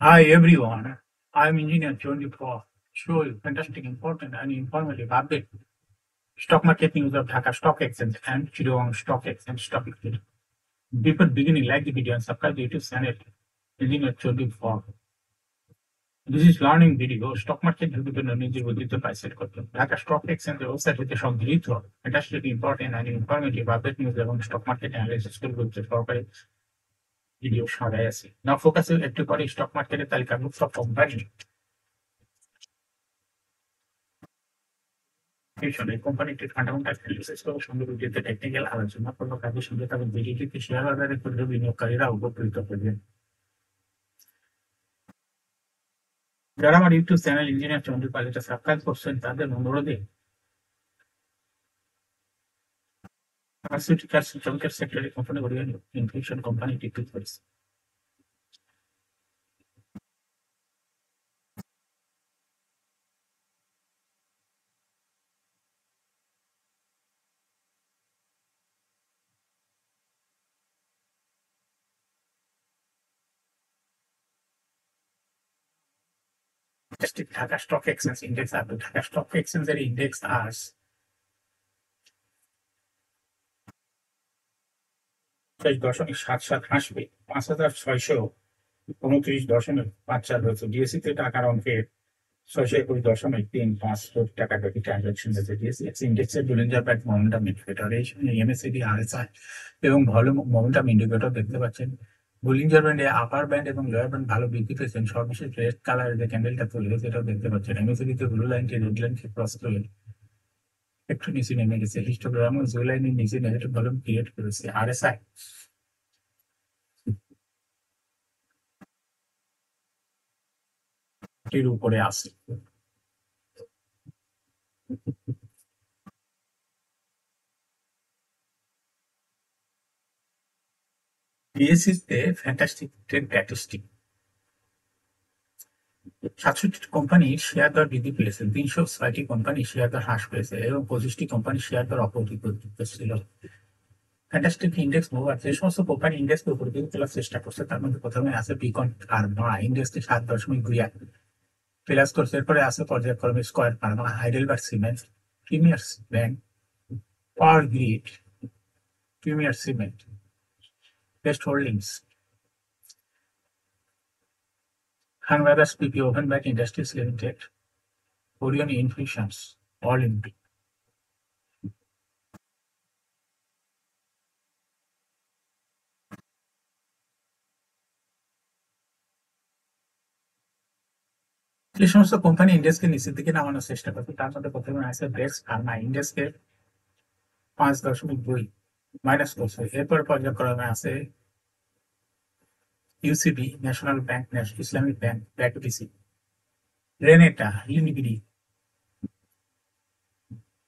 Hi everyone, I'm Engineer John for show you fantastic, important and informative update. Stock market news of Dhaka Stock Exchange and Chittagong Stock Exchange Stock Exchange. Before beginning, like the video and subscribe the YouTube channel. Engineer John for this is learning video. Stock market বিভিন্ন নিজের গতিতে প্রাইসেট করতে Dhaka stock এক্সচেঞ্জের website হতে সংগৃহীত fantastic, important and informative update news এবং stock market analysis করতে সরকারি ভিডিও সরাই আছে। Now focus একটু পরে স্টক মার্কেটের তালিকাভুক্ত কোম্পানি এই কোম্পানিটির ফান্ডামেন্টাল অ্যানালিসিস এবং সঙ্গে ভিডিওতে টেকনিক্যাল আলোচনা কোনো কাজের সঙ্গে তাদের ভিডিওটিতে শেয়ার বাজারে ক্ষুদ্র বিনিয়োগকারীরা উপকৃত হবেন। যারা আমার ইউটিউব চ্যানেল ইঞ্জিনিয়ার চন্দ্রপাল এটা সাবস্ক্রাইব করছেন তাদের অনুরোধে ফার্মাসিউটিক্যালস হেলথকেয়ার সেক্টরে কোম্পানিগুলি ইনফেকশন কোম্পানিটি টুইট করেছে। ঢাকা স্টক এক্সচেঞ্জ ইন্ডেক্স আর ঢাকা স্টক এক্সচেঞ্জের ইন্ডেক্স আজ 6.77 হাসবে 5,629.54 রয়েছে। ডিএসসিতে টাকার অঙ্কের 621.35 টাকা প্রতি ট্রানজাকশন হয়েছে। ডিএসসি ইন্ডেক্সের বলিঞ্জার ব্যান্ড মোমেন্টাম ইন্ডিকেটর এই সময় এমএসিডি আরএসআই এবং ভলিউম মোমেন্টাম ইন্ডিকেটর দেখতে পাচ্ছেন। বলিঞ্জার ব্যান্ডে আপার ব্যান্ড এবং লোয়ার ব্যান্ড ভালো বৃদ্ধি পেয়েছেন। সর্বশেষ রেড কালারের যে ক্যান্ডেলটা তৈরি হয়েছে এটাও দেখতে পাচ্ছেন। এমএসিডিতে ব্লু লাইনটি রেড লাইনকে ক্রস করে একটু নিচে নেমে গেছে। হিস্টোগ্রাম জু লাইনের নিচে নেগেটিভ ভলিউম ক্রিয়েট করেছে। আরএসআই এর উপরে আছে। বিএসসিতে ফ্যান্টাস্টিক ট্রেড স্ট্যাটিস্টিক 67টি কোম্পানির শেয়ার দর বৃদ্ধি পেয়েছে। 306টি কোম্পানির শেয়ার দর হ্রাস পেয়েছে এবং 25টি কোম্পানির শেয়ার দর অপরিবর্তিত ছিল। ফ্যান্টাস্টিক ইন্ডেক্স মুভার যে সমস্ত কোম্পানি ইন্ডেক্সকে উপরে দিকে তোলার চেষ্টা করছে তার মধ্যে প্রথমে আছে বিকন ফার্মা ইন্ডেক্সটি 7.2 প্লাস করছে। এরপরে আছে পর্যায়ক্রমে Square Pharma, Heidelberg Cement, Premier Bank, Power Grid, Premier Cement, Best Holdings, Khan Brothers PP, ওভেনব্যাক Industries Limited, Orion Infusions, Olympic. যে সমস্ত কোম্পানি ইন্ডেক্সকে নিচের দিকে নামানোর চেষ্টা করছে তার মধ্যে প্রথমে আছে বেক্স ফার্মা ইন্ডেক্সকে 5.2 মাইনাস করছে। এরপর পর্যায়ক্রমে আছে UCB, National Bank, Islamic Bank, ব্যাকবিসি, রেনেটা, ইউনিবিডি,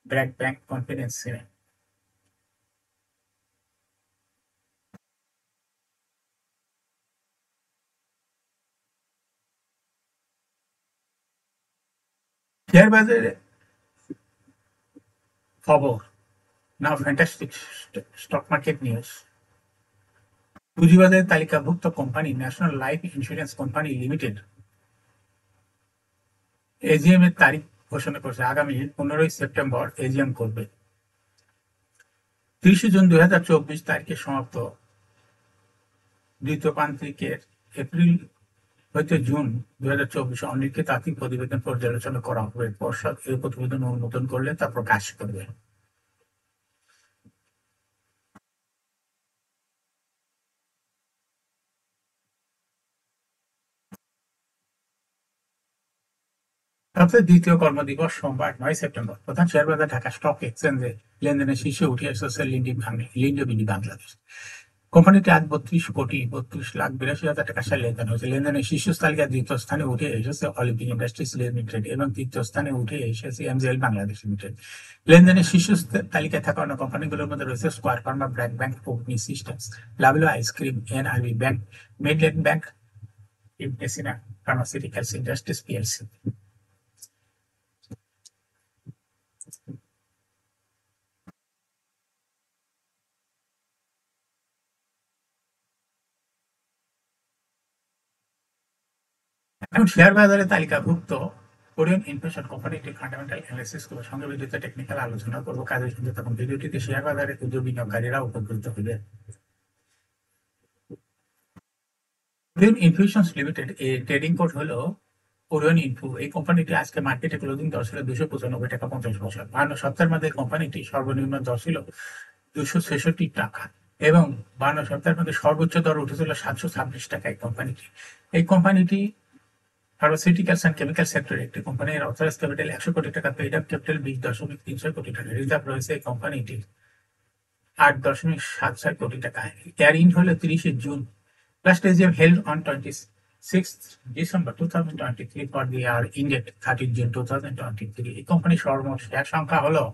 BRAC Bank, Confidence Cement. Share বাজারে খবর নাও ফ্যান্টাস্টিক স্টক মার্কেট নিউজ। পুঁজিবাজারের তালিকাভুক্ত company National Life Insurance Company Limited AGM এর তারিখ ঘোষণা করছে। আগামী 15 সেপ্টেম্বর এজিএম করবে। 30 জুন 2024 তারিখে সমাপ্ত দ্বিতীয় প্রান্তিকের এপ্রিল হইতে জুন 2024 অনির্দিষ্ট আর্থিক প্রতিবেদন পর্যালোচনা করা হবে। পর্ষদ এই প্রতিবেদন অনুমোদন করলে তা প্রকাশ করবে। দ্বিতীয় কর্মদিবস সোমবার 9 সেপ্টেম্বর প্রধান শেয়ার বাজার ঢাকা স্টক এক্সচেঞ্জে লেনদেনের শীর্ষে উঠে এসেছে লিন্ডবিডি বাংলাদেশ। কোম্পানিটি আজ 32,32,82,000 টাকার শেয়ার লেনদেন হয়েছে। লেনদেনের শীর্ষ তালিকায় দ্বিতীয় স্থানে উঠে এসেছে অলিম্পিক ইন্ডাস্ট্রিজ লিমিটেড এবং তৃতীয় স্থানে উঠে এসেছে এমজিএল বাংলাদেশ লিমিটেড। লেনদেনের শীর্ষ তালিকায় থাকা অন্য কোম্পানিগুলোর মধ্যে রয়েছে Square Pharma, BRAC Bank, Agni Systems, Lovello ice cream, NRB Bank, Midland Bank, Ibne Sina Pharmaceuticals Industries PLC. এখন শেয়ার বাজারে তালিকাভুক্ত কোরিয়ান ইনফ্লেশন কোম্পানিটির ফান্ডামেন্টাল অ্যানালিসিস করে সঙ্গে ভিডিওতে টেকনিক্যাল আলোচনা করবো কাজের সঙ্গে, তখন ভিডিওটিতে শেয়ার বাজারে ক্ষুদ্র বিনিয়োগকারীরা উপকৃত হবে। কোরিয়ান ইনফিউশনস লিমিটেড এর ট্রেডিং কোড হলো কোরিয়ান ইনফু। এই কোম্পানিটি আজকে মার্কেটে ক্লোজিং দর ছিল 295 টাকা 50 পয়সা। 52 সপ্তাহের মধ্যে কোম্পানিটি সর্বনিম্ন দর ছিল 266 টাকা এবং 52 সপ্তাহের মধ্যে সর্বোচ্চ দর উঠেছিল 726 টাকা। এই কোম্পানিটি ফার্মাসিউটিক্যালস অ্যান্ড কেমিক্যাল সেক্টরের একটি কোম্পানি। এর অথরাইজ ক্যাপিটাল 100 কোটি টাকা, পেইড আপ ক্যাপিটাল 20.36 কোটি টাকা, রিজার্ভ রয়েছে এই কোম্পানিটির 8.76 কোটি টাকা। এর ইন হলো 30 June. Last AGM held on 26th December 2023 for the year ended 30 June 2023. এই কোম্পানির সর্বমোট শেয়ার সংখ্যা হলো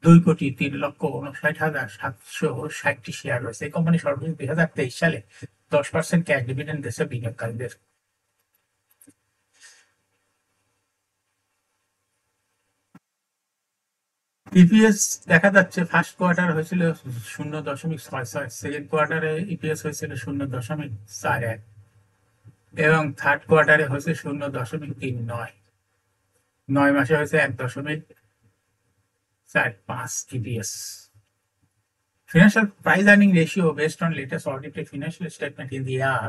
2,03,59,760 শেয়ার রয়েছে। এই কোম্পানি সর্বশেষ 2023 সালে 10% ক্যাশ ডিভিডেন্ড দিয়েছে বিনিয়োগকারীদের। ইপিএস দেখা যাচ্ছে ফার্স্ট কোয়ার্টার হয়েছিল 0.66, সেকেন্ড কোয়ার্টারে ইপিএস হয়েছিল 0.41 এবং থার্ড কোয়ার্টারে হয়েছে 0.39। 9 মাসে হয়েছে 1.45 EPS. Financial price earning ratio based on latest audited financial statement in the year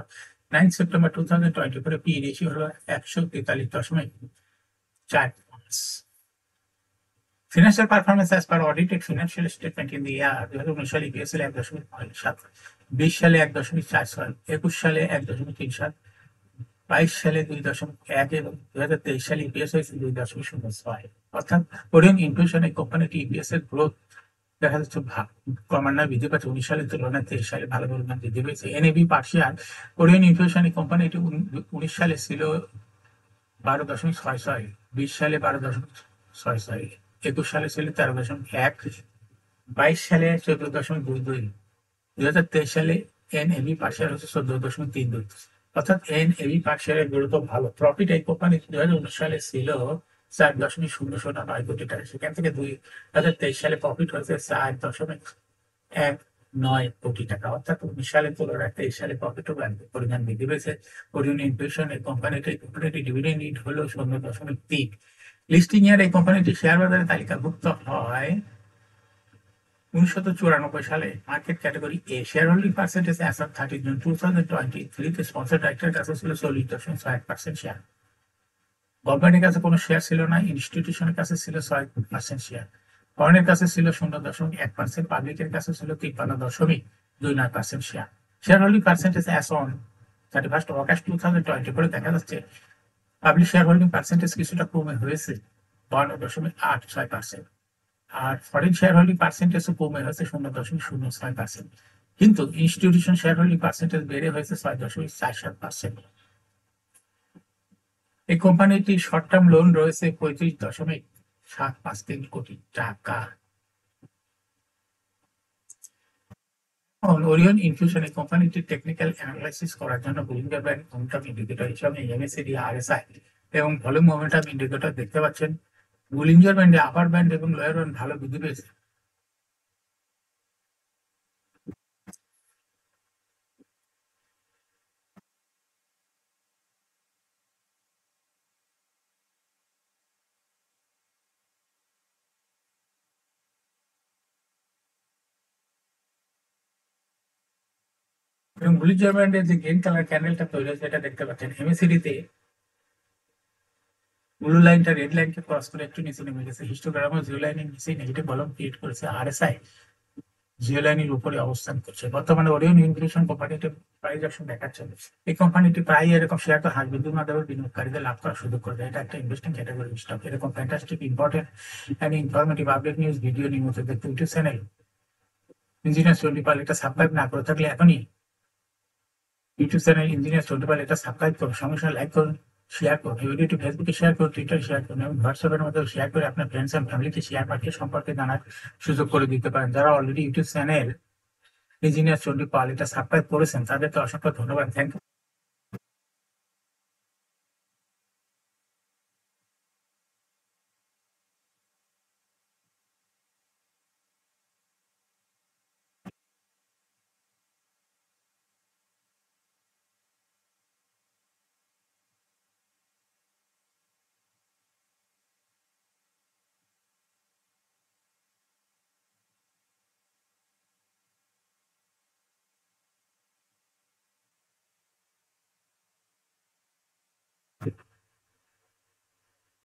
9 September 2024 P ratio হলো 143.45। Financial performance as per audited financial statement in the year 2019 সালে ইপিএস ছিল 1.97, 20 সালে 1.46, 21 সালে 1.37, 22 সালে 2.1 এবং 2023 সালে ইপিএস হয়েছে 2.06। অর্থাৎ কোরিয়ান ইনফ্লেশন এই কোম্পানিটি ইপিএস এর গ্রোথ দেখা যাচ্ছে ক্রমান্বয়ে বৃদ্ধি পাচ্ছে। 19 সালের তুলনায় 23 সালে ভালো পরিমাণ বৃদ্ধি পেয়েছে। এনএবি পার শেয়ার কোরিয়ান ইনফ্লেশন এই কোম্পানিটি 19 সালে ছিল 12.66, 20 সালে 12.66, 21 সালে ছিল 13.1, 22 সালে 14.22, 2023 সালে এনএবি পার শেয়ার হচ্ছে 14.32। অর্থাৎ এনএবি পার শেয়ারের গুরুত্ব ভালো। প্রফিট এই কোম্পানি 2019 সালে ছিল 4.009 কোটি টাকা, সেখান থেকে 2023 সালে প্রফিট হয়েছে 4.19 কোটি টাকা। অর্থাৎ 19 সালের তুলনায় 23 সালে প্রফিট পরিমাণ বৃদ্ধি পেয়েছে। কোরিয়ান ইনফ্লেশন এই কোম্পানিটি ডিভিডেন্ড ইট হলো 0.3। লিস্টিং এর এই কোম্পানিটি শেয়ার বাজারে তালিকাভুক্ত হয় 1994 সালে। Market category A. Share holding percentage as of 30 June 2023 sponsor ডাইরেক্টরের কাছে ছিল 40.1% শেয়ার। গভর্নমেন্টের কাছে কোনো শেয়ার ছিল না। ইনস্টিটিউশনের কাছে ছিল 6% শেয়ার। ফরেনের কাছে ছিল 0.1%, পাবলিকের কাছে ছিল 53.29% share. Share holding percentage as on 31 August 2024 দেখা যাচ্ছে পাবলিক শেয়ার হোল্ডিং পার্সেন্টেজ কিছুটা কমে হয়েছে 52.86%, আর ফরেন শেয়ার হোল্ডিং পার্সেন্টেজও কমে হয়েছে 0.06%, কিন্তু ইনস্টিটিউশন শেয়ার হোল্ডিং পার্সেন্টেজ বেড়ে হয়েছে 6.47%। এই কোম্পানিটির শর্ট টার্ম লোন রয়েছে 35.753 কোটি টাকা। ওরিয়ন ইনফিউশন এই কোম্পানিটির টেকনিক্যাল অ্যানালাইসিস করার জন্য বুলিঞ্জার ব্যান্ড মোমেন্টাম ইন্ডিকেটর হিসাবে এমএসিডি, আরএসআই এবং ভলিউম মোমেন্টাম ইন্ডিকেটর দেখতে পাচ্ছেন। বুলিঞ্জার ব্যান্ডে আপার ব্যান্ড এবং লোয়ার ব্যান্ড ভালো বৃদ্ধি পেয়েছে। এবং বুলিঞ্জার ব্যান্ডের যে গ্রিন কালার ক্যান্ডেলটা তৈরি হয়েছে এটা দেখতে পাচ্ছেন। এমএসিডিতে ব্লু লাইনটা রেড লাইনকে ক্রস করে একটু নিচে নেমে গেছে। হিস্টোগ্রামও জিরো লাইনের নিচে নেগেটিভ ভলিউম ক্রিয়েট করেছে। আরএসআই জিরো লাইনের উপরে অবস্থান করছে। বর্তমানে ওরিয়ন ইনফিউশন কোম্পানিটি প্রাইস অ্যাকশন দেখাচ্ছে। এই কোম্পানিটি প্রায় এরকম শেয়ার তো হাত বিদ্যুৎ মাধ্যমে বিনিয়োগকারীদের লাভ করার সুযোগ করে দেয়। এটা একটা ইনভেস্টিং ক্যাটাগরি স্টক। এরকম fantastic important and informative update news video নিয়মিত দেখতে ইউটিউব চ্যানেল ইঞ্জিনিয়ার চন্ডিপাল এটা সাবস্ক্রাইব না করে থাকলে এখনই ইউটিউব চ্যানেল ইঞ্জিনিয়ার চন্ডিপাল এটা সাবস্ক্রাইব করুন, সঙ্গে সঙ্গে লাইক করুন, শেয়ার করুন। এই ভিডিওটি ফেসবুকে শেয়ার করুন, টুইটারে শেয়ার করুন এবং হোয়াটসঅ্যাপের মধ্যে শেয়ার করে আপনার ফ্রেন্ডস এন্ড ফ্যামিলিকে শেয়ার মার্কেট সম্পর্কে জানার সুযোগ করে দিতে পারেন। যারা already YouTube channel engineer Chandipal এটা সাবস্ক্রাইব করেছেন তাদেরকে অসংখ্য ধন্যবাদ। Thank you.